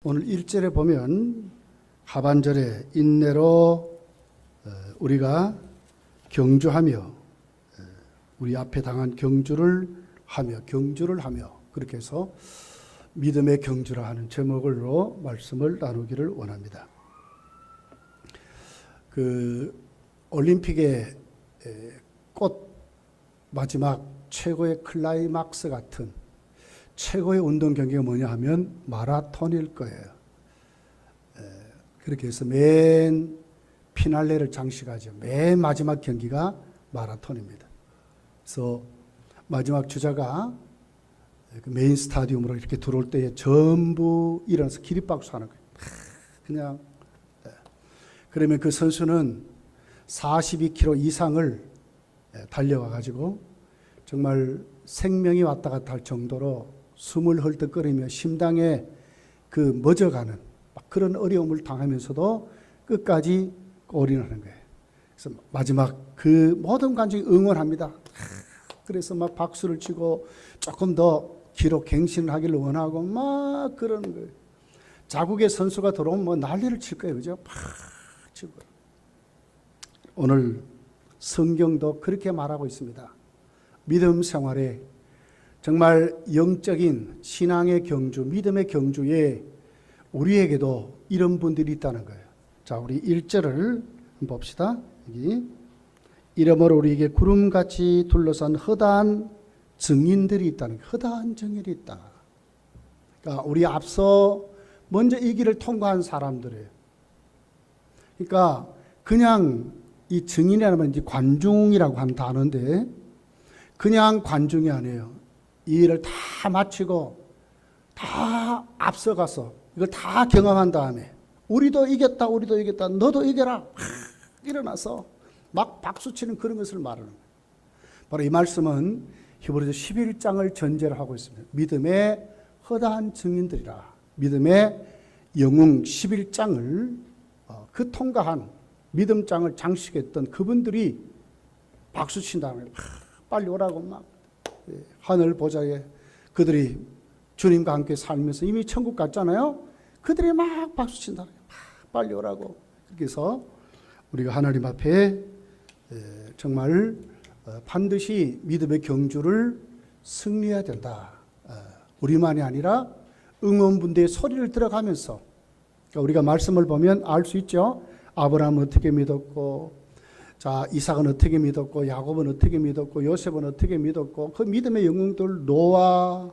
오늘 1절에 보면 하반절에 인내로 우리가 경주하며 우리 앞에 당한 경주를 하며 그렇게 해서 믿음의 경주라 하는 제목으로 말씀을 나누기를 원합니다. 그 올림픽의 꽃 마지막 최고의 클라이막스 같은 최고의 운동 경기가 뭐냐 하면 마라톤일 거예요. 그렇게 해서 맨 피날레를 장식하죠. 맨 마지막 경기가 마라톤입니다. 그래서 마지막 주자가 그 메인 스타디움으로 이렇게 들어올 때에 전부 일어나서 기립박수 하는 거예요. 그냥. 그러면 그 선수는 42km 이상을 달려와 가지고 정말 생명이 왔다 갔다 할 정도로 숨을 헐떡거리며 심장에 그 멎어가는 그런 어려움을 당하면서도 끝까지 올인하는 거예요. 그래서 마지막 그 모든 관중이 응원합니다. 그래서 막 박수를 치고 조금 더 기록 갱신을 하기를 원하고 막 그러는 거예요. 자국의 선수가 들어오면 뭐 난리를 칠 거예요. 그죠? 팍 치고. 오늘 성경도 그렇게 말하고 있습니다. 믿음 생활에 정말 영적인 신앙의 경주, 믿음의 경주에 우리에게도 이런 분들이 있다는 거예요. 자, 우리 1절을 봅시다. 여기 이러므로 우리에게 구름같이 둘러싼 허다한 증인들이 있다는 거예요. 허다한 증인이 있다. 그러니까 우리 앞서 먼저 이 길을 통과한 사람들이에요. 그러니까 그냥 이 증인이라는 이제 관중이라고 하는 단어인데 그냥 관중이 아니에요. 이 일을 다 마치고 다 앞서가서 이걸 다 경험한 다음에 우리도 이겼다, 너도 이겨라. 일어나서 막 박수치는 그런 것을 말하는 거예요. 바로 이 말씀은 히브리서 11장을 전제로 하고 있습니다. 믿음의 허다한 증인들이라. 믿음의 영웅 11장을 그 통과한 믿음장을 장식했던 그분들이 박수친 다음에 빨리 오라고 막 하늘 보좌에 그들이 주님과 함께 살면서 이미 천국 갔잖아요. 그들이 막 박수친 다음에 빨리 오라고. 그렇게 해서 우리가 하나님 앞에 정말 반드시 믿음의 경주를 승리해야 된다. 우리만이 아니라 응원분들의 소리를 들어가면서 그러니까 우리가 말씀을 보면 알 수 있죠. 아브라함은 어떻게 믿었고, 자 이삭은 어떻게 믿었고, 야곱은 어떻게 믿었고, 요셉은 어떻게 믿었고, 그 믿음의 영웅들 노아,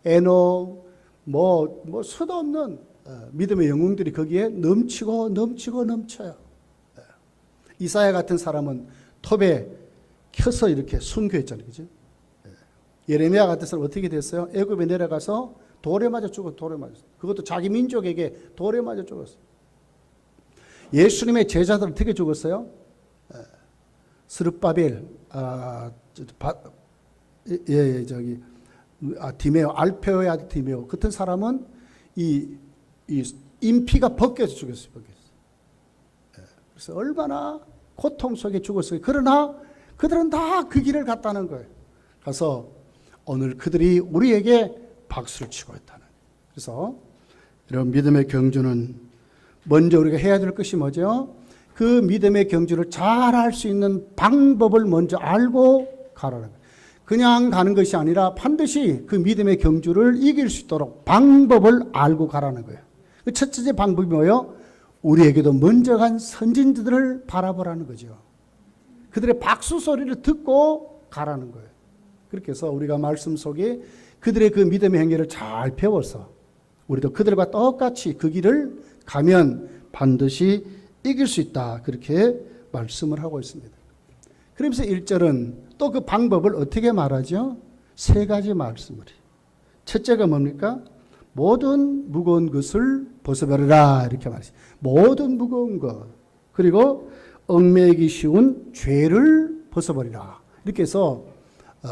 에녹, 뭐 수도 없는 믿음의 영웅들이 거기에 넘치고 넘쳐요. 이사야 같은 사람은 톱에 켜서 이렇게 순교했잖아요, 그죠? 예레미야 같은 사람 어떻게 됐어요? 애굽에 내려가서 돌에 맞아 죽었어. 그것도 자기 민족에게 돌에 맞아 죽었어. 예수님의 제자들 어떻게 죽었어요? 스룹바벨, 디메오, 알페오의 아들 디메오 같은 사람은 이 인피가 벗겨서 죽었어요. 그래서 얼마나 고통 속에 죽었어요. 그러나 그들은 다 그 길을 갔다는 거예요. 가서 오늘 그들이 우리에게 박수를 치고 있다는 거예요. 그래서 이런 믿음의 경주는 먼저 우리가 해야 될 것이 뭐죠? 그 믿음의 경주를 잘 할 수 있는 방법을 먼저 알고 가라는 거예요. 그냥 가는 것이 아니라 반드시 그 믿음의 경주를 이길 수 있도록 방법을 알고 가라는 거예요. 그 첫째 방법이 뭐예요? 우리에게도 먼저 간 선진들을 바라보라는 거죠. 그들의 박수 소리를 듣고 가라는 거예요. 그렇게 해서 우리가 말씀 속에 그들의 그 믿음의 행위를 잘 배워서 우리도 그들과 똑같이 그 길을 가면 반드시 이길 수 있다. 그렇게 말씀을 하고 있습니다. 그러면서 1절은 또 그 방법을 어떻게 말하죠? 세 가지 말씀을 해요. 첫째가 뭡니까? 모든 무거운 것을 벗어버려라. 이렇게 말했어요. 모든 무거운 것. 그리고 얽매이기 쉬운 죄를 벗어버리라. 이렇게 해서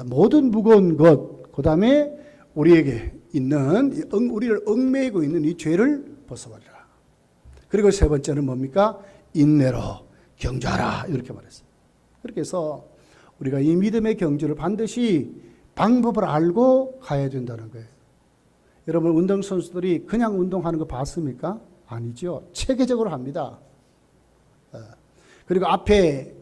모든 무거운 것, 그 다음에 우리에게 있는, 우리를 얽매이고 있는 이 죄를 벗어버리라. 그리고 세 번째는 뭡니까? 인내로 경주하라. 이렇게 말했어요. 그렇게 해서 우리가 이 믿음의 경주를 반드시 방법을 알고 가야 된다는 거예요. 여러분 운동선수들이 그냥 운동하는 거 봤습니까? 아니죠. 체계적으로 합니다. 그리고 앞에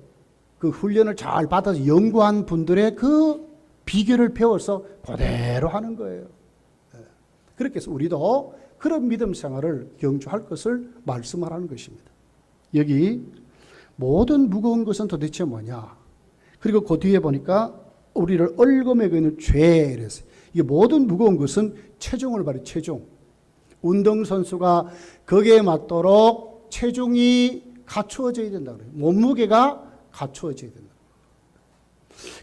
그 훈련을 잘 받아서 연구한 분들의 그 비결을 배워서 그대로 하는 거예요. 그렇게 해서 우리도 그런 믿음 생활을 경주할 것을 말씀하라는 것입니다. 여기 모든 무거운 것은 도대체 뭐냐? 그리고 그 뒤에 보니까 우리를 얽어매고 있는 죄 이랬어요. 이게 모든 무거운 것은 체중을 말해 체중. 운동선수가 거기에 맞도록 체중이 갖추어져야 된다 그래요. 몸무게가 갖추어져야 된다.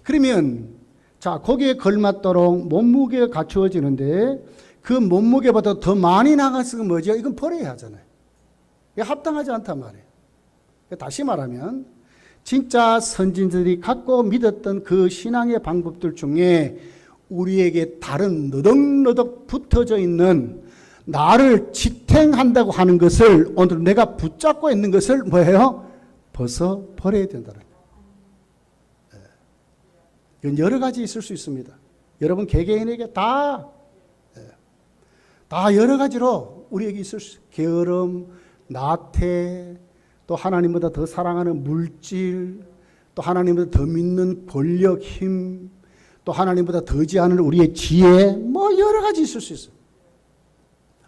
그러면 자 거기에 걸맞도록 몸무게가 갖추어지는데 그 몸무게보다 더 많이 나갔으면 뭐죠? 이건 버려야 하잖아요. 이게 합당하지 않단 말이에요. 다시 말하면 진짜 선진들이 갖고 믿었던 그 신앙의 방법들 중에 우리에게 다른 너덕너덕 붙어져 있는 나를 지탱한다고 하는 것을 오늘 내가 붙잡고 있는 것을 뭐예요? 벗어 버려야 된다는 거예요. 이건 여러 가지 있을 수 있습니다. 여러분 개개인에게 다 여러 가지로 우리에게 있을 수 있어요. 게으름, 나태, 또 하나님보다 더 사랑하는 물질, 또 하나님보다 더 믿는 권력, 힘, 또 하나님보다 더지 않은 우리의 지혜, 뭐 여러 가지 있을 수 있어요.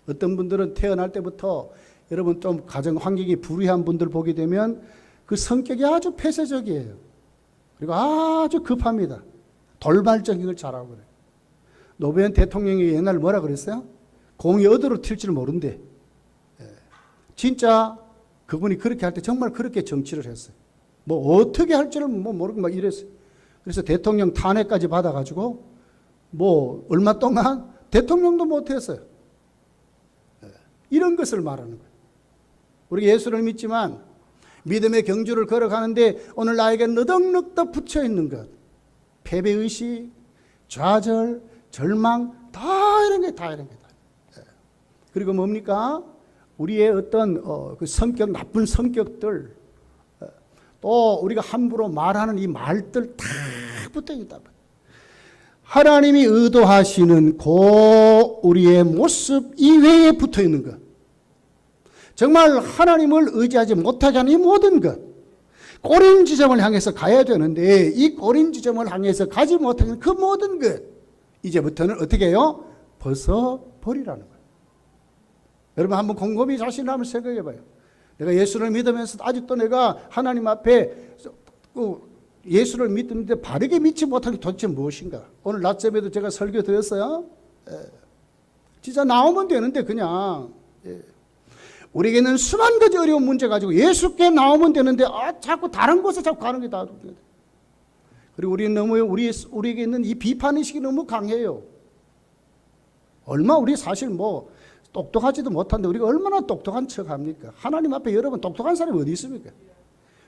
어떤 분들은 태어날 때부터 여러분 좀 가정 환경이 불의한 분들 보게 되면 그 성격이 아주 폐쇄적이에요. 그리고 아주 급합니다. 돌발적인 걸 잘하고 그래요. 노무현 대통령이 옛날 뭐라 그랬어요? 공이 어디로 튈지를 모른대. 진짜 그분이 그렇게 할 때 정말 그렇게 정치를 했어요. 뭐 어떻게 할 줄을 뭐 모르고 막 이랬어요. 그래서 대통령 탄핵까지 받아가지고 뭐 얼마 동안 대통령도 못했어요. 이런 것을 말하는 거예요. 우리 예수를 믿지만 믿음의 경주를 걸어가는데 오늘 나에게 너덕너덕 붙여 있는 것, 패배의식, 좌절, 절망, 다 이런 게 다. 그리고 뭡니까? 우리의 어떤 그 성격, 나쁜 성격들, 또 우리가 함부로 말하는 이 말들 다 붙어 있다. 하나님이 의도하시는 그 우리의 모습 이외에 붙어 있는 것. 정말 하나님을 의지하지 못하게 하는 이 모든 것. 꼬린 지점을 향해서 가야 되는데 이 꼬린 지점을 향해서 가지 못하는 그 모든 것. 이제부터는 어떻게 해요? 벗어버리라는 거예요. 여러분 한번 곰곰이 자신을 한번 생각해 봐요. 내가 예수를 믿으면서 아직도 내가 하나님 앞에 예수를 믿는데 바르게 믿지 못한 게 도대체 무엇인가? 오늘 낮잠에도 제가 설교 드렸어요. 진짜 나오면 되는데 그냥 우리에게는 수만 가지 어려운 문제 가지고 예수께 나오면 되는데 자꾸 다른 곳에 자꾸 가는 게 다. 그리고 우리는 너무 우리에게 있는 이 비판의식이 너무 강해요. 얼마 우리 사실 뭐 똑똑하지도 못한데 우리가 얼마나 똑똑한 척 합니까? 하나님 앞에 여러분 똑똑한 사람이 어디 있습니까?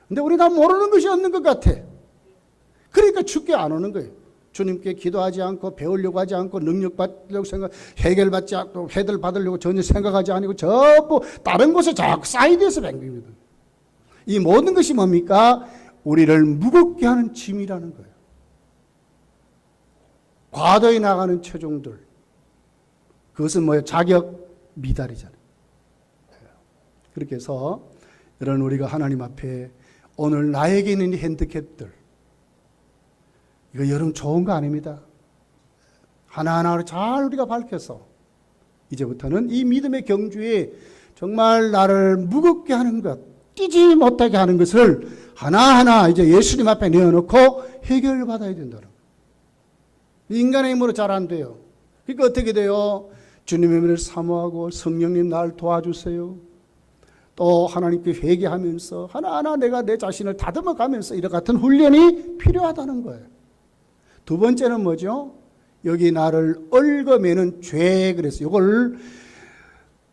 근데 우리가 모르는 것이 없는 것 같아. 그러니까 죽게 안 오는 거예요. 주님께 기도하지 않고 배우려고 하지 않고 능력 받으려고 생각, 해결받지 않고 해결 받으려고 전혀 생각하지 않고 전부 다른 곳에 자꾸 사이드에서 뱅깁니다. 이 모든 것이 뭡니까? 우리를 무겁게 하는 짐이라는 거예요. 과도히 나가는 체중들. 그것은 뭐예요? 자격 미달이잖아요. 그렇게 해서 이런 우리가 하나님 앞에 오늘 나에게 있는 이 핸디캡들, 이거 여러분 좋은 거 아닙니다. 하나하나 잘 우리가 밝혀서 이제부터는 이 믿음의 경주에 정말 나를 무겁게 하는 것, 뛰지 못하게 하는 것을 하나하나 이제 예수님 앞에 내어놓고 해결받아야 된다는 거예요. 인간의 힘으로 잘 안 돼요. 그러니까 어떻게 돼요? 주님의 은혜를 사모하고 성령님 날 도와주세요. 또 하나님께 회개하면서 하나하나 내가 내 자신을 다듬어가면서 이런 같은 훈련이 필요하다는 거예요. 두 번째는 뭐죠? 여기 나를 얽어매는 죄. 그래서 이걸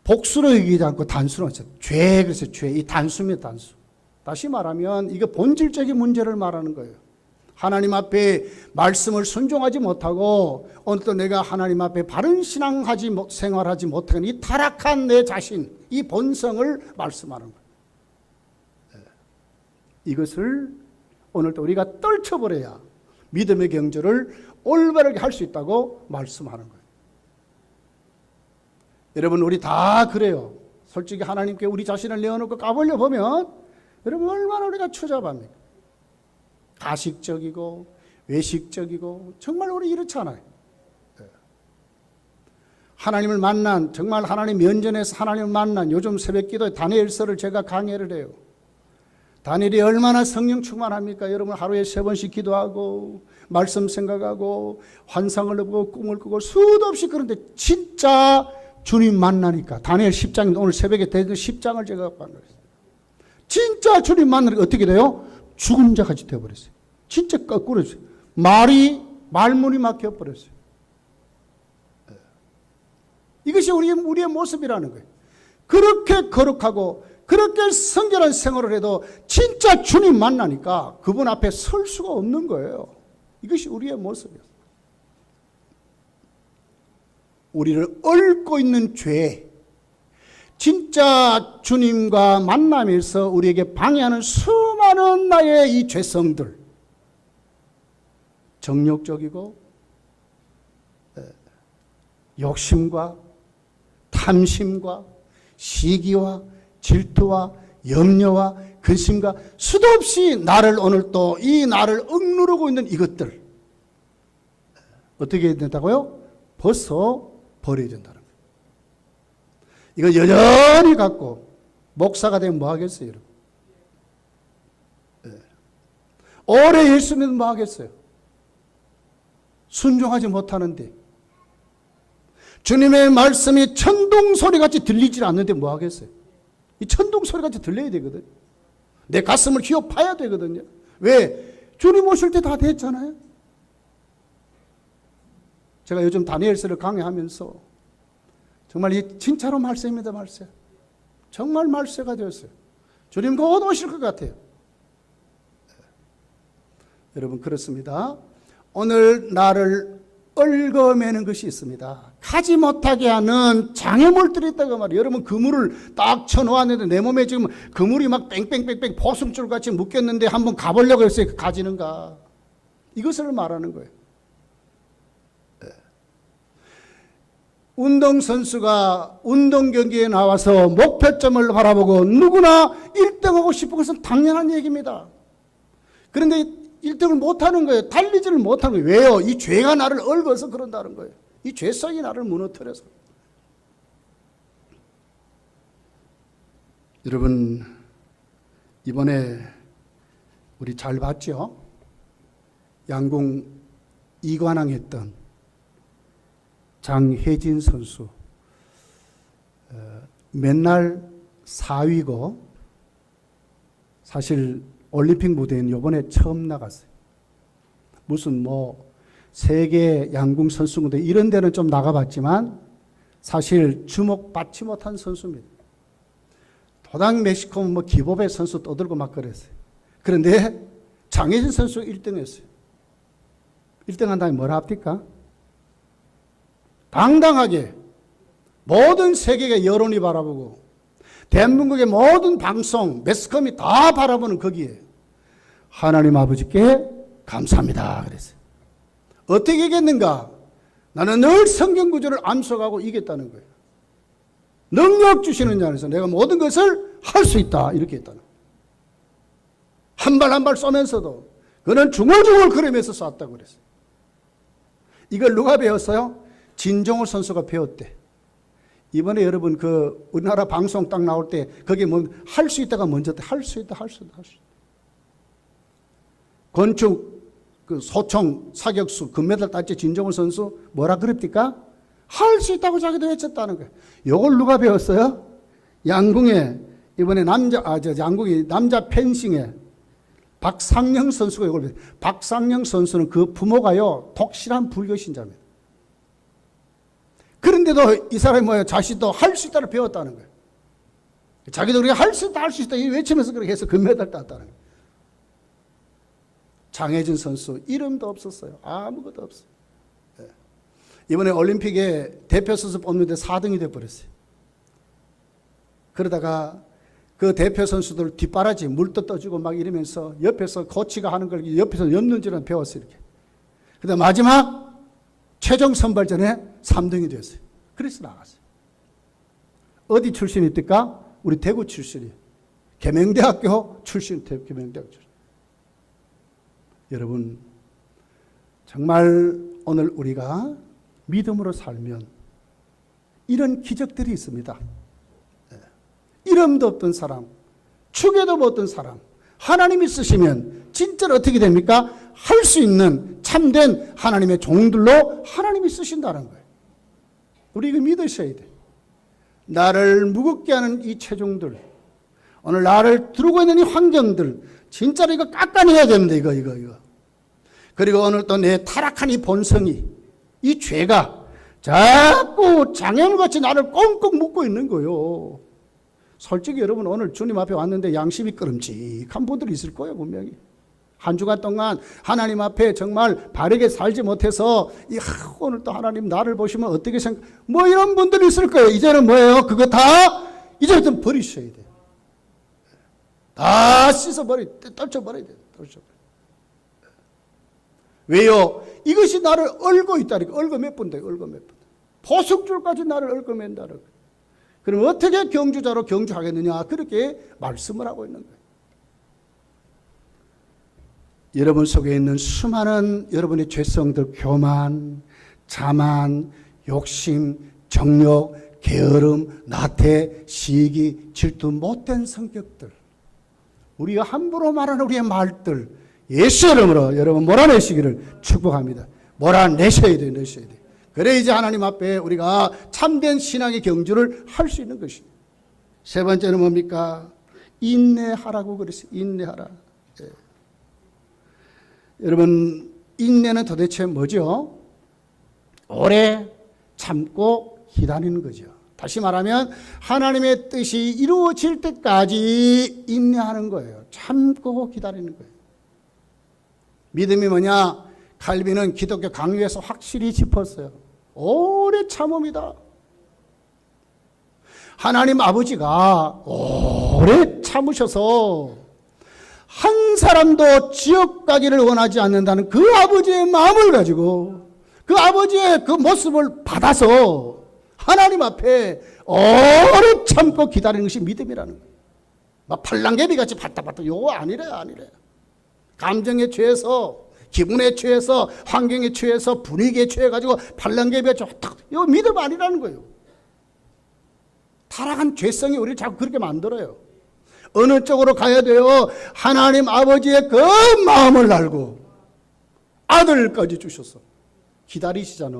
복수로 여기지 않고 단수로 했어요. 죄. 그래서 죄. 이 단수입니다. 단수. 다시 말하면 이거 본질적인 문제를 말하는 거예요. 하나님 앞에 말씀을 순종하지 못하고 오늘 또 내가 하나님 앞에 바른 생활하지 못하는 이 타락한 내 자신, 이 본성을 말씀하는 거예요. 이것을 오늘 또 우리가 떨쳐버려야 믿음의 경주를 올바르게 할 수 있다고 말씀하는 거예요. 여러분 우리 다 그래요. 솔직히 하나님께 우리 자신을 내어놓고 까불려 보면 여러분 얼마나 우리가 추잡합니까? 가식적이고 외식적이고 정말 우리 이렇잖아요. 하나님을 만난, 정말 하나님 면전에서 하나님을 만난 요즘 새벽기도에 다니엘서를 제가 강해를 해요. 다니엘이 얼마나 성령 충만합니까? 여러분 하루에 3번씩 기도하고 말씀 생각하고 환상을 보고 꿈을 꾸고 수도 없이. 그런데 진짜 주님 만나니까 다니엘 10장인데 오늘 새벽에 대전 10장을 제가 갖고 간 거예요. 진짜 주님 만나니까 어떻게 돼요? 죽은 자같이 되어버렸어요. 진짜 거꾸로졌어요. 말문이 막혀버렸어요. 이것이 우리의 모습이라는 거예요. 그렇게 거룩하고 그렇게 성결한 생활을 해도 진짜 주님 만나니까 그분 앞에 설 수가 없는 거예요. 이것이 우리의 모습이에요. 우리를 얽고 있는 죄, 진짜 주님과 만나면서 우리에게 방해하는 수많은 나의 이 죄성들, 정욕적이고 욕심과 탐심과 시기와 질투와 염려와 근심과 수도 없이 나를 오늘 또 이 나를 억누르고 있는 이것들 어떻게 해야 된다고요? 벗어 버려야 된다는 거예요. 이거 여전히 갖고 목사가 되면 뭐 하겠어요, 여러분? 오래 예수 믿으면 뭐 하겠어요? 순종하지 못하는데, 주님의 말씀이 천둥소리같이 들리질 않는데 뭐 하겠어요? 이 천둥소리같이 들려야 되거든요. 내 가슴을 휘어 파야 되거든요. 왜? 주님 오실 때 다 됐잖아요. 제가 요즘 다니엘서를 강의하면서 정말 이 진짜로 말세입니다, 말세. 정말 말세가 되었어요. 주님 곧 오실 것 같아요. 여러분 그렇습니다. 오늘 나를 얽어매는 것이 있습니다. 가지 못하게 하는 장애물들이 있다고 말이에요. 여러분 그물을 딱 쳐놓았는데 내 몸에 지금 그물이 막 뺑뺑뺑뺑 포승줄같이 묶였는데 한번 가보려고 했어요. 가지는가? 이것을 말하는 거예요. 운동선수가 운동경기에 나와서 목표점을 바라보고 누구나 1등하고 싶은 것은 당연한 얘기입니다. 그런데 1등을 못하는 거예요. 달리지를 못하는 거예요. 왜요? 이 죄가 나를 얽어서 그런다는 거예요. 이 죄성이 나를 무너뜨려서. 여러분 이번에 우리 잘 봤죠? 양궁 2관왕 했던 장혜진 선수 맨날 4위고 사실 올림픽 무대에는 이번에 처음 나갔어요. 무슨 뭐 세계 양궁 선수인데 이런 데는 좀 나가봤지만 사실 주목받지 못한 선수입니다. 도당 멕시코 뭐 기법의 선수 떠들고 막 그랬어요. 그런데 장혜진 선수 1등 했어요. 1등 한 다음에 뭐라 합니까? 당당하게 모든 세계가 여론이 바라보고 대한민국의 모든 방송, 매스컴이 다 바라보는 거기에 하나님 아버지께 감사합니다 그랬어요. 어떻게 이겼는가? 나는 늘 성경 구절을 암송하고 이겼다는 거예요. 능력 주시는 자에서 내가 모든 것을 할 수 있다 이렇게 했다는 거예요. 한 발 한 발 쏘면서도 그는 중얼중얼 걸으면서 쐈다고 그랬어요. 이걸 누가 배웠어요? 진종호 선수가 배웠대. 이번에 여러분 그 우리나라 방송 딱 나올 때 거기에 뭐 할 수 있다가 먼저 할 수 있다, 할 수 있다, 할 수 있다. 건축 그 소총 사격수 금메달 땄지 진종호 선수 뭐라 그랬습니까? 할 수 있다고 자기도 외쳤다는 거예요. 이걸 누가 배웠어요? 양궁에 이번에 양궁이 남자 펜싱에 박상영 선수가 이걸 배웠어요. 박상영 선수는 그 부모가요 독실한 불교 신자입니다. 그런데도 이 사람이 뭐예요? 자신도 할 수 있다를 배웠다는 거예요. 자기도 그렇게 할 수 있다, 할 수 있다 외치면서 그렇게 해서 금메달 땄다는 거예요. 장혜진 선수 이름도 없었어요. 아무것도 없어요. 이번에 올림픽에 대표 선수 뽑는데 4등이 돼버렸어요. 그러다가 그 대표 선수들 뒷바라지 물도 떠주고 막 이러면서 옆에서 코치가 하는 걸 옆에서 엿는지는 배웠어요. 이렇게. 그다음 마지막 최종 선발전에 3등이 됐어요. 그래서 나갔어요. 어디 출신입니까? 우리 대구 출신이에요. 계명대학교 출신, 계명대학교 출신. 여러분, 정말 오늘 우리가 믿음으로 살면 이런 기적들이 있습니다. 이름도 없던 사람, 축에도 못 없던 사람, 하나님이 쓰시면 진짜로 어떻게 됩니까? 할 수 있는 참된 하나님의 종들로 하나님이 쓰신다는 거예요. 우리 이거 믿으셔야 돼. 나를 무겁게 하는 이 체중들, 오늘 나를 두르고 있는 이 환경들, 진짜로 이거 깎아내야 됩니다. 이거. 그리고 오늘 또 내 타락한 이 본성이, 이 죄가 자꾸 장애물같이 나를 꽁꽁 묶고 있는 거예요. 솔직히 여러분, 오늘 주님 앞에 왔는데 양심이 끄름직한 분들이 있을 거예요, 분명히. 한 주간 동안 하나님 앞에 정말 바르게 살지 못해서 오늘 또 하나님 나를 보시면 어떻게 생각, 뭐 이런 분들이 있을 거예요. 이제는 뭐예요? 그거 다 이제부터 버리셔야 돼요. 다 떨쳐버려야 돼요. 왜요? 이것이 나를 얽고 있다니까. 얽어 몇 분 돼요? 얽어 몇 분. 포석줄까지 나를 얽어맨다는 거예요. 그럼 어떻게 경주자로 경주하겠느냐? 그렇게 말씀을 하고 있는 거예요. 여러분 속에 있는 수많은 여러분의 죄성들, 교만, 자만, 욕심, 정욕, 게으름, 나태, 시기, 질투, 못된 성격들, 우리가 함부로 말하는 우리의 말들, 예수 이름으로 여러분 몰아내시기를 축복합니다. 몰아내셔야 돼요. 그래 이제 하나님 앞에 우리가 참된 신앙의 경주를 할 수 있는 것입니다. 세 번째는 뭡니까? 인내하라고 그랬어요. 인내하라. 예. 여러분, 인내는 도대체 뭐죠? 오래 참고 기다리는 거죠. 다시 말하면 하나님의 뜻이 이루어질 때까지 인내하는 거예요. 참고 기다리는 거예요. 믿음이 뭐냐? 칼빈은 기독교 강요에서 확실히 짚었어요. 오래 참음이다. 하나님 아버지가 오래 참으셔서 한 사람도 지옥 가기를 원하지 않는다는 그 아버지의 마음을 가지고 그 아버지의 그 모습을 받아서 하나님 앞에 오래 참고 기다리는 것이 믿음이라는 거예요. 막 팔랑개비같이 바닥바닥 요거 아니래. 감정에 취해서, 기분에 취해서, 환경에 취해서, 분위기에 취해가지고 팔랑개비같이 이거 믿음 아니라는 거예요. 타락한 죄성이 우리를 자꾸 그렇게 만들어요. 어느 쪽으로 가야 돼요? 하나님 아버지의 그 마음을 알고 아들까지 주셔서 기다리시잖아.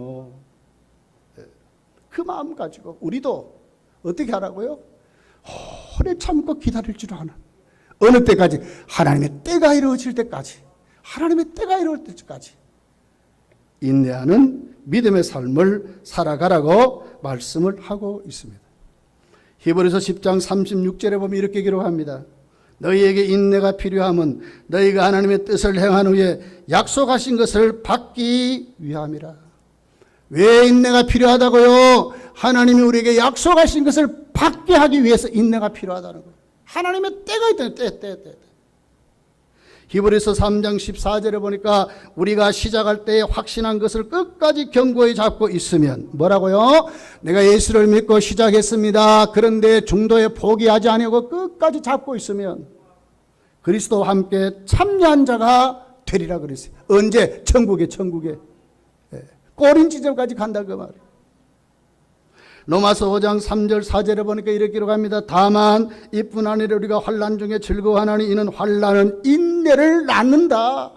그 마음 가지고 우리도 어떻게 하라고요? 오래 참고 기다릴 줄 아는, 어느 때까지? 하나님의 때가 이루어질 때까지, 하나님의 때가 이루어질 때까지 인내하는 믿음의 삶을 살아가라고 말씀을 하고 있습니다. 히브리서 10장 36절에 보면 이렇게 기록합니다. 너희에게 인내가 필요함은 너희가 하나님의 뜻을 행한 후에 약속하신 것을 받기 위함이라. 왜 인내가 필요하다고요? 하나님이 우리에게 약속하신 것을 받게 하기 위해서 인내가 필요하다는 거예요. 하나님의 때가 있다는 때. 히브리서 3장 14절에 보니까 우리가 시작할 때 확신한 것을 끝까지 견고히 잡고 있으면 뭐라고요? 내가 예수를 믿고 시작했습니다. 그런데 중도에 포기하지 아니하고 끝까지 잡고 있으면 그리스도와 함께 참여한 자가 되리라 그랬어요. 언제? 천국에. 꼬린 지점까지 간다 그 말이에요. 로마서 5장 3절 4절에 보니까 이렇게 기록합니다. 다만 이뿐 아니라 우리가 환난 중에 즐거워하나니 이는 환난은 인내를 낳는다.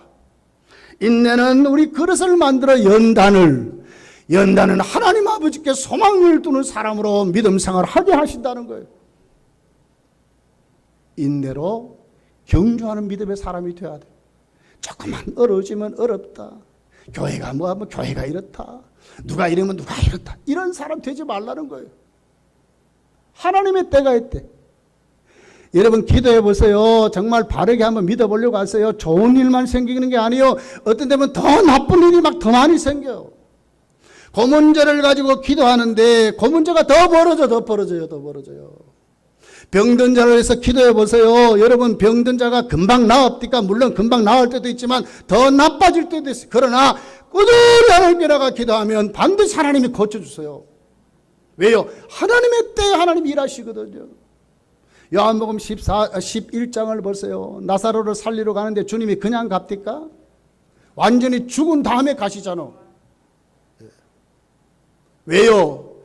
인내는 우리 그릇을 만들어 연단은 하나님 아버지께 소망을 두는 사람으로 믿음 생활을 하게 하신다는 거예요. 인내로 경주하는 믿음의 사람이 돼야 돼. 조금만 어려워지면 어렵다. 교회가 뭐하면 교회가 이렇다. 누가 이러면 누가 이렇다. 이런 사람 되지 말라는 거예요. 하나님의 때가 있대. 여러분 기도해 보세요. 정말 바르게 한번 믿어보려고 하세요. 좋은 일만 생기는 게 아니에요. 어떤 데면 더 나쁜 일이 막 더 많이 생겨요. 그 문제를 가지고 기도하는데 그 문제가 더 벌어져요. 병든 자를 위해서 기도해 보세요. 여러분 병든 자가 금방 나옵니까? 물론 금방 나을 때도 있지만 더 나빠질 때도 있어요. 그러나 꾸준히 하나님께 나가 기도하면 반드시 하나님이 고쳐주세요. 왜요? 하나님의 때에 하나님이 일하시거든요. 요한복음 11장을 보세요. 나사로를 살리러 가는데 주님이 그냥 갑니까? 완전히 죽은 다음에 가시잖아. 왜요?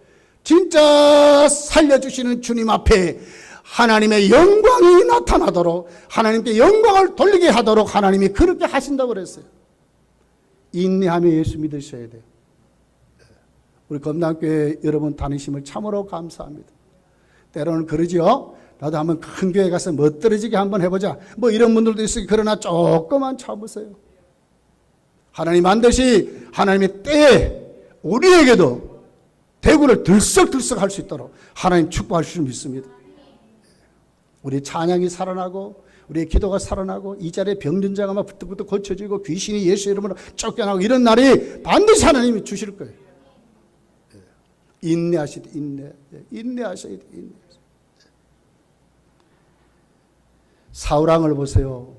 진짜 살려주시는 주님 앞에 하나님의 영광이 나타나도록, 하나님께 영광을 돌리게 하도록 하나님이 그렇게 하신다고 그랬어요. 인내하며 예수 믿으셔야 돼요. 우리 검단교회 여러분 다니심을 참으로 감사합니다. 때로는 그러죠. 나도 한번 큰 교회 가서 멋들어지게 한번 해보자, 뭐 이런 분들도 있어요. 그러나 조금만 참으세요. 하나님 반드시 하나님의 때에 우리에게도 대구를 들썩들썩 할 수 있도록 하나님 축복하실 줄 믿습니다. 우리 찬양이 살아나고 우리의 기도가 살아나고 이 자리에 병든 자가 막 부득부득 고쳐지고 귀신이 예수 이름으로 쫓겨나고 이런 날이 반드시 하나님이 주실 거예요. 인내하셔야 돼. 인내하셔야 돼. 사울왕을 보세요.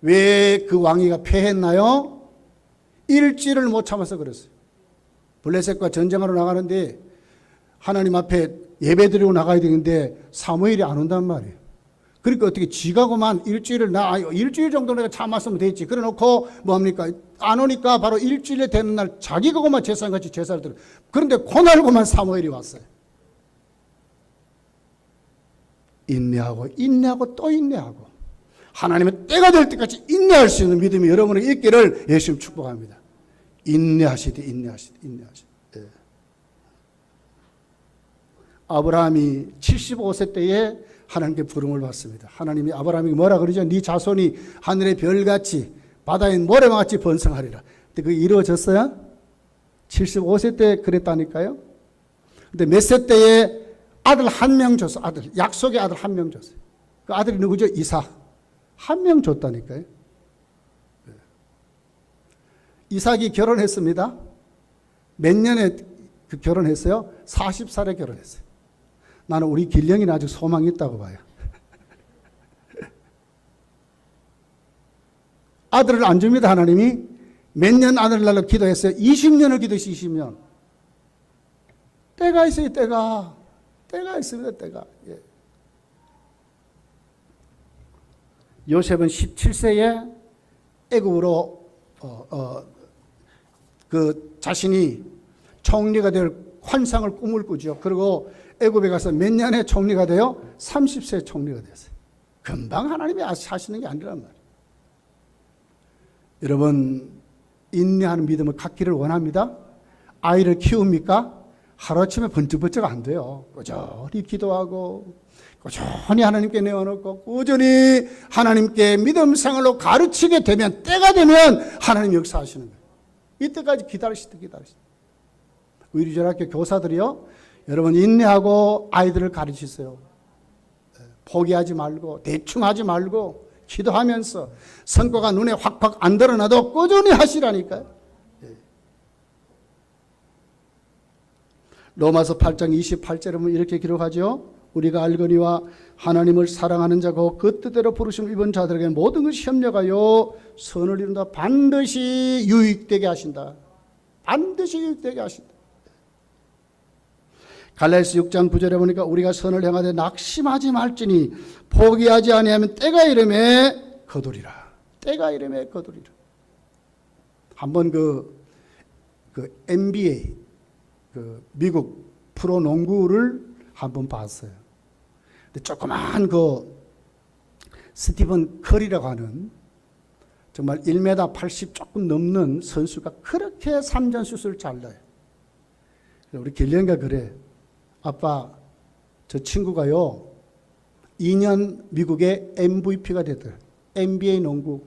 왜 그 왕위가 패했나요? 일주일을 못 참아서 그랬어요. 블레셋과 전쟁하러 나가는데 하나님 앞에 예배드리고 나가야 되는데 사무엘이 안 온단 말이에요. 그러니까 어떻게 지가고만 일주일 정도 내가 참았으면 되지. 그래 놓고 뭐합니까? 안 오니까 바로 일주일에 되는 날 자기가 고만 제사같이 제사를 드려. 그런데 그날고만 사무엘이 왔어요. 인내하고 또 인내하고 하나님의 때가 될 때까지 인내할 수 있는 믿음이 여러분에게 있기를 예수님 축복합니다. 인내하시되. 예. 아브라함이 75세 때에 하나님께 부름을 받습니다. 하나님이 아브라함에게 뭐라 그러죠? 네 자손이 하늘의 별같이 바다의 모래만같이 번성하리라. 근데 그게 이루어졌어요? 75세 때 그랬다니까요. 근데 몇 세 때에 아들 한 명 줬어. 약속의 아들 한 명 줬어요. 그 아들이 누구죠? 이삭. 한 명 줬다니까요. 이삭이 결혼했습니다. 몇 년에 결혼했어요? 40살에 결혼했어요. 나는 우리 길령이는 아주 소망이 있다고 봐요. 아들을 안 줍니다. 하나님이. 몇 년 아들을 날로 기도했어요? 20년을 기도했어요. 20년. 때가 있어요. 때가 있습니다. 때가. 예. 요셉은 17세에 애굽으로 그 자신이 총리가 될 환상을 꿈을 꾸죠. 그리고 애굽에 가서 몇 년에 총리가 돼요? 30세에 총리가 됐어요. 금방 하나님이 하시는 게 아니란 말이에요. 여러분, 인내하는 믿음을 갖기를 원합니다. 아이를 키웁니까? 하루아침에 번쩍번쩍 안 돼요. 꾸준히 기도하고 꾸준히 하나님께 내어놓고 꾸준히 하나님께 믿음 생활로 가르치게 되면, 때가 되면 하나님 역사하시는 거예요. 이때까지 기다리시다. 의류전학교 교사들이요, 여러분 인내하고 아이들을 가르치세요. 포기하지 말고 대충 하지 말고 기도하면서 성과가 눈에 확확 안 드러나도 꾸준히 하시라니까요. 로마서 8장 28절에 보면 이렇게 기록하죠. 우리가 알거니와 하나님을 사랑하는 자고 그 뜻대로 부르심을 입은 자들에게 모든 것이 협력하여 선을 이룬다. 반드시 유익되게 하신다. 반드시 유익되게 하신다. 갈라디아서 6장 9절에 보니까 우리가 선을 행하되 낙심하지 말지니 포기하지 아니하면 때가 이름에 거두리라. 때가 이름에 거두리라. 한번 그 NBA 그 미국 프로농구를 한번 봤어요. 근데 조그만 그 스티븐 커리라고 하는 정말 1m 80 조금 넘는 선수가 그렇게 3점 슛을 잘 넣어요. 우리 길령이가 그래. 아빠, 저 친구가요 2년 미국의 MVP가 됐더라. NBA 농구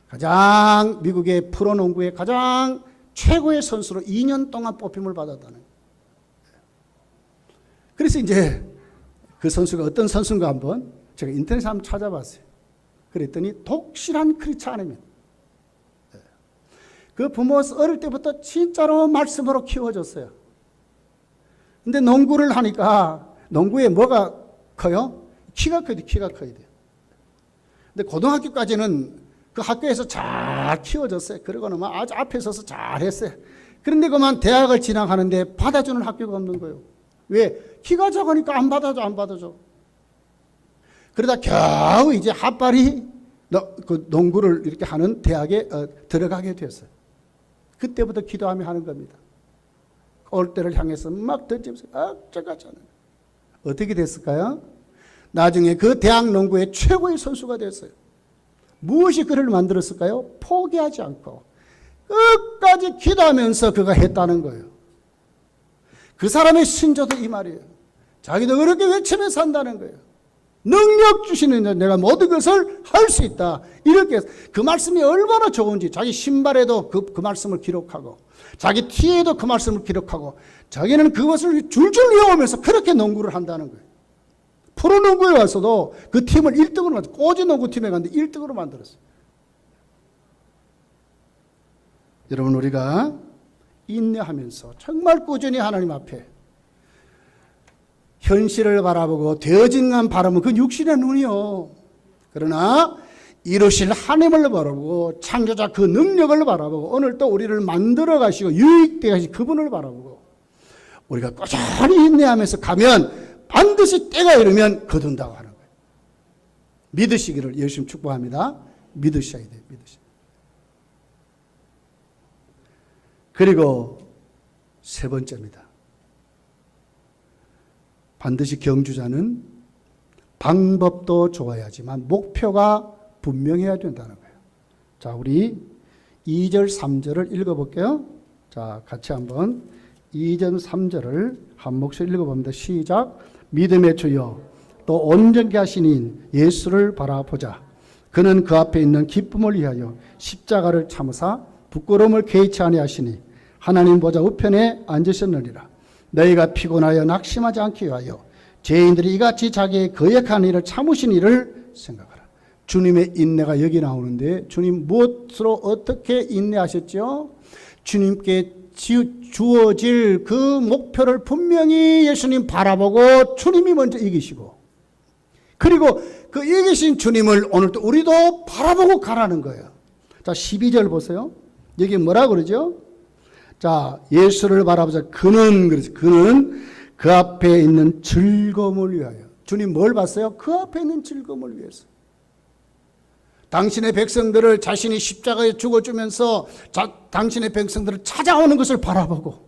가장 미국의 프로농구의 가장 최고의 선수로 2년 동안 뽑힘을 받았다는 거예요. 그래서 이제 그 선수가 어떤 선수인가 한번 제가 인터넷에 한번 찾아봤어요. 그랬더니 독실한 크리스찬입니다. 그 부모 어릴 때부터 진짜로 말씀으로 키워줬어요. 근데 농구를 하니까 농구에 뭐가 커요? 키가 커야 돼요. 근데 고등학교까지는 그 학교에서 잘 키워줬어요. 그러고는 막 아주 앞에 서서 잘 했어요. 그런데 그만 대학을 진학하는데 받아주는 학교가 없는 거예요. 왜? 키가 작으니까 안 받아줘. 그러다 겨우 이제 핫발이 그 농구를 이렇게 하는 대학에 들어가게 됐어요. 그때부터 기도하며 하는 겁니다. 골대를 향해서 막 던지면서 어쩌고저쩌고. 어떻게 됐을까요? 나중에 그 대학 농구의 최고의 선수가 됐어요. 무엇이 그를 만들었을까요? 포기하지 않고 끝까지 기도하면서 그가 했다는 거예요. 그 사람의 신조도 이 말이에요. 자기도 그렇게 외치며 산다는 거예요. 능력 주시는 내가 모든 것을 할 수 있다. 이렇게 그 말씀이 얼마나 좋은지 자기 신발에도 그 말씀을 기록하고 자기 티에도 그 말씀을 기록하고 자기는 그것을 줄줄 외우면서 그렇게 농구를 한다는 거예요. 프로농구에 와서도 그 팀을 1등으로 만들었어요. 꼬지 농구팀에 갔는데 1등으로 만들었어요. 여러분 우리가 인내하면서 정말 꾸준히 하나님 앞에 현실을 바라보고 되어진 것 바라보면 그 육신의 눈이요. 그러나 이루실 하나님을 바라보고 창조자 그 능력을 바라보고 오늘 또 우리를 만들어 가시고 유익되게 하신 그분을 바라보고 우리가 꾸준히 인내하면서 가면 반드시 때가 이르면 거둔다고 하는 거예요. 믿으시기를 열심히 축복합니다. 믿으셔야 돼요. 믿으셔야 돼요. 그리고 세 번째입니다. 반드시 경주자는 방법도 좋아야지만 목표가 분명해야 된다는 거예요. 자, 우리 2절, 3절을 읽어볼게요. 자, 같이 한번 2절, 3절을 한 목소리 읽어봅니다. 시작. 믿음의 주여 또 온전케 하신 인 예수를 바라보자. 그는 그 앞에 있는 기쁨을 위하여 십자가를 참으사 부끄러움을 개의치 아니하시니 하나님 보좌 우편에 앉으셨느니라. 너희가 피곤하여 낙심하지 않기 위하여 죄인들이 이같이 자기의 거역한 일을 참으신 일을 생각하라. 주님의 인내가 여기 나오는데 주님 무엇으로 어떻게 인내하셨죠? 주님께 주어질 그 목표를 분명히 예수님 바라보고 주님이 먼저 이기시고 그리고 그 이기신 주님을 오늘도 우리도 바라보고 가라는 거예요. 자, 12절 보세요. 여기 뭐라 그러죠? 자, 예수를 바라보자. 그는 그 앞에 있는 즐거움을 위하여. 주님 뭘 봤어요? 그 앞에 있는 즐거움을 위해서. 당신의 백성들을 자신이 십자가에 죽어주면서 당신의 백성들을 찾아오는 것을 바라보고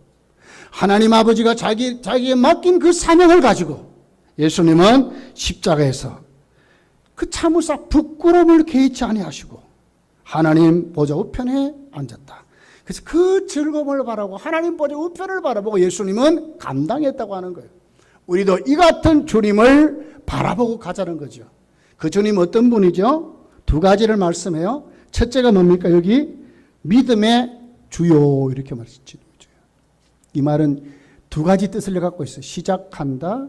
하나님 아버지가 자기에 맡긴 그 사명을 가지고 예수님은 십자가에서 그 참으사 부끄러움을 개의치 아니하시고 하나님 보좌 우편에 앉았다. 그래서 그 즐거움을 바라고 하나님 보좌 우편을 바라보고 예수님은 감당했다고 하는 거예요. 우리도 이 같은 주님을 바라보고 가자는 거죠. 그 주님 어떤 분이죠? 두 가지를 말씀해요. 첫째가 뭡니까? 여기 믿음의 주요 이렇게 말했죠. 이 말은 두 가지 뜻을 갖고 있어요. 시작한다,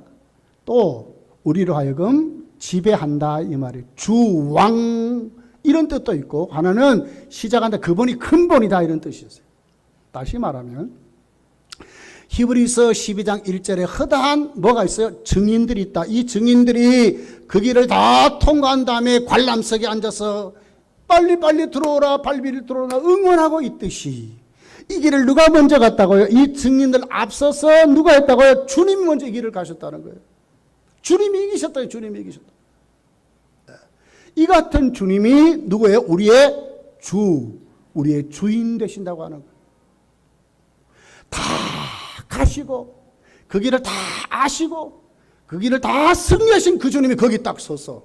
또 우리로 하여금 지배한다 이 말이에요. 주왕 이런 뜻도 있고 하나는 시작한다, 그분이 근본이다 이런 뜻이었어요. 다시 말하면 히브리서 12장 1절에 허다한 뭐가 있어요? 증인들이 있다. 이 증인들이 그 길을 다 통과한 다음에 관람석에 앉아서 빨리빨리 들어오라, 빨리 들어오라 응원하고 있듯이 이 길을 누가 먼저 갔다고요? 이 증인들 앞서서 누가 했다고요? 주님이 먼저 이 길을 가셨다는 거예요. 주님이 이기셨다. 주님이 이기셨다. 이 같은 주님이 누구예요? 우리의 주, 우리의 주인 되신다고 하는 거예요. 다 가시고 그 길을 다 아시고 그 길을 다 승리하신 그 주님이 거기 딱 서서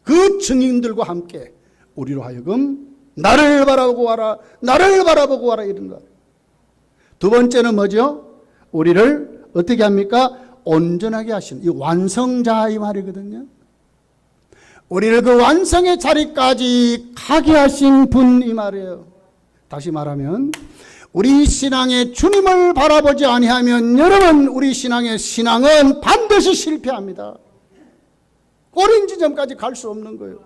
그 증인들과 함께 우리로 하여금 나를 바라보고 와라, 나를 바라보고 와라 이런 거. 두 번째는 뭐죠? 우리를 어떻게 합니까? 온전하게 하신 이 완성자 이 말이거든요. 우리를 그 완성의 자리까지 가게 하신 분 이 말이에요. 다시 말하면 우리 신앙의 주님을 바라보지 아니하면 여러분 우리 신앙은 반드시 실패합니다. 꼬린 지점까지 갈 수 없는 거예요.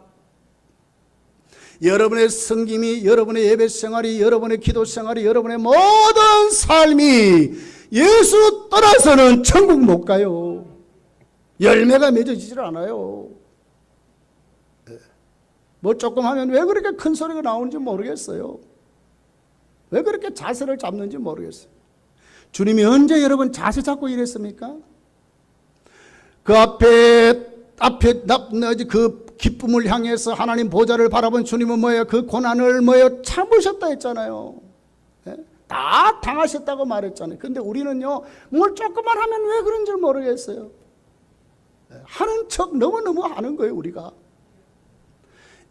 여러분의 섬김이, 여러분의 예배 생활이, 여러분의 기도 생활이, 여러분의 모든 삶이 예수 떠나서는 천국 못 가요. 열매가 맺어지질 않아요. 뭐 조금 하면 왜 그렇게 큰 소리가 나오는지 모르겠어요. 왜 그렇게 자세를 잡는지 모르겠어요. 주님이 언제 여러분 자세 잡고 이랬습니까? 그 앞에 그 기쁨을 향해서 하나님 보좌를 바라본 주님은 뭐예요? 그 고난을 뭐예요? 참으셨다 했잖아요. 예? 다 당하셨다고 말했잖아요. 근데 우리는요, 뭘 조금만 하면 왜 그런 줄 모르겠어요. 하는 척 너무너무 하는 거예요, 우리가.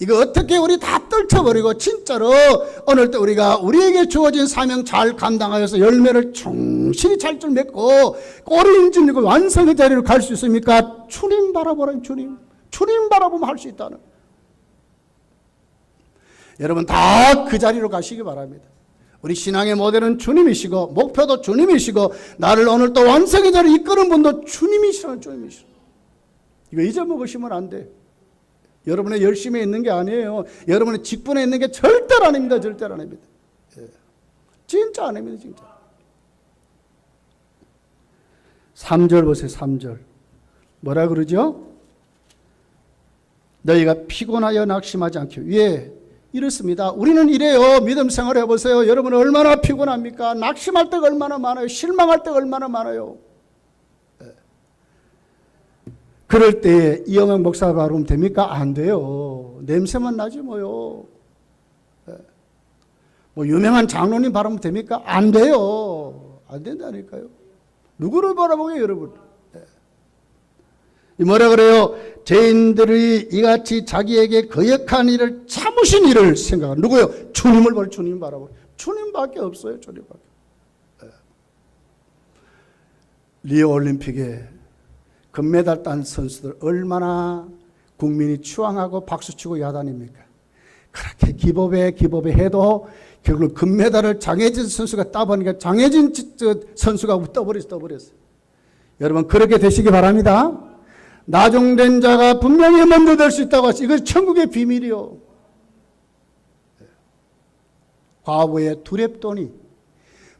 이거 어떻게 우리 다 떨쳐버리고 진짜로 오늘 또 우리가 우리에게 주어진 사명 잘 감당하여서 열매를 충실히 잘줄 맺고 꼬리 인질리고 완성의 자리로 갈 수 있습니까? 주님 바라보라는 주님. 주님 바라보면 할 수 있다는. 여러분 다 그 자리로 가시기 바랍니다. 우리 신앙의 모델은 주님이시고 목표도 주님이시고 나를 오늘 또 완성의 자리로 이끄는 분도 주님이시라는 주님이시라. 이거 잊어먹으시면 안 돼. 여러분의 열심에 있는 게 아니에요. 여러분의 직분에 있는 게 절대로 아닙니다. 절대로 아닙니다. 예. 진짜 아닙니다. 진짜. 3절 보세요. 3절. 뭐라 그러죠? 너희가 피곤하여 낙심하지 않게. 예, 이렇습니다. 우리는 이래요. 믿음 생활 해보세요. 여러분 얼마나 피곤합니까? 낙심할 때가 얼마나 많아요. 실망할 때가 얼마나 많아요. 그럴 때 이영학 목사 바르면 됩니까? 안 돼요. 냄새만 나지 뭐요. 뭐 유명한 장로님 바르면 됩니까? 안 돼요. 안 된다니까요. 누구를 바라보게요, 여러분? 뭐라 그래요? 죄인들이 이같이 자기에게 거역한 일을 참으신 일을 생각하는 누구요? 주님을 바라, 주님 바라보고. 주님밖에 없어요. 주님밖에. 리오 올림픽에 금메달 딴 선수들 얼마나 국민이 추앙하고 박수치고 야단입니까? 그렇게 기법에 해도 결국 금메달을 장혜진 선수가 따보니까 장혜진 선수가 떠버렸어요. 여러분 그렇게 되시기 바랍니다. 나중된 자가 분명히 먼저 될 수 있다고 하시. 이것이 천국의 비밀이요. 과부의 두렙돈이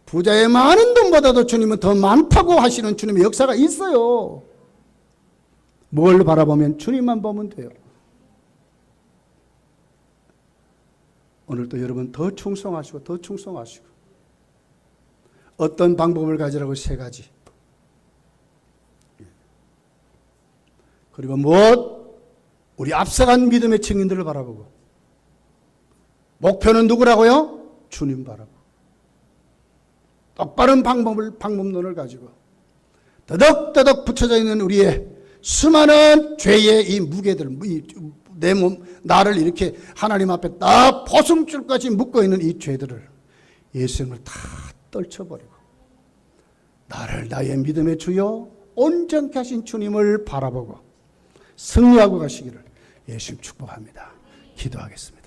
부자의 많은 돈보다도 주님은 더 많다고 하시는 주님의 역사가 있어요. 뭘 바라보면 주님만 보면 돼요. 오늘도 여러분 더 충성하시고 더 충성하시고 어떤 방법을 가지라고 3가지. 그리고 무엇? 우리 앞서간 믿음의 증인들을 바라보고 목표는 누구라고요? 주님 바라보고 똑바른 방법론을 가지고 더덕더덕 붙여져 있는 우리의 수많은 죄의 이 무게들, 내 몸, 나를 이렇게 하나님 앞에 딱 포승줄까지 묶어 있는 이 죄들을 예수님을 다 떨쳐버리고 나를 나의 믿음의 주요 온전케 하신 주님을 바라보고 승리하고 가시기를 예수님 축복합니다. 기도하겠습니다.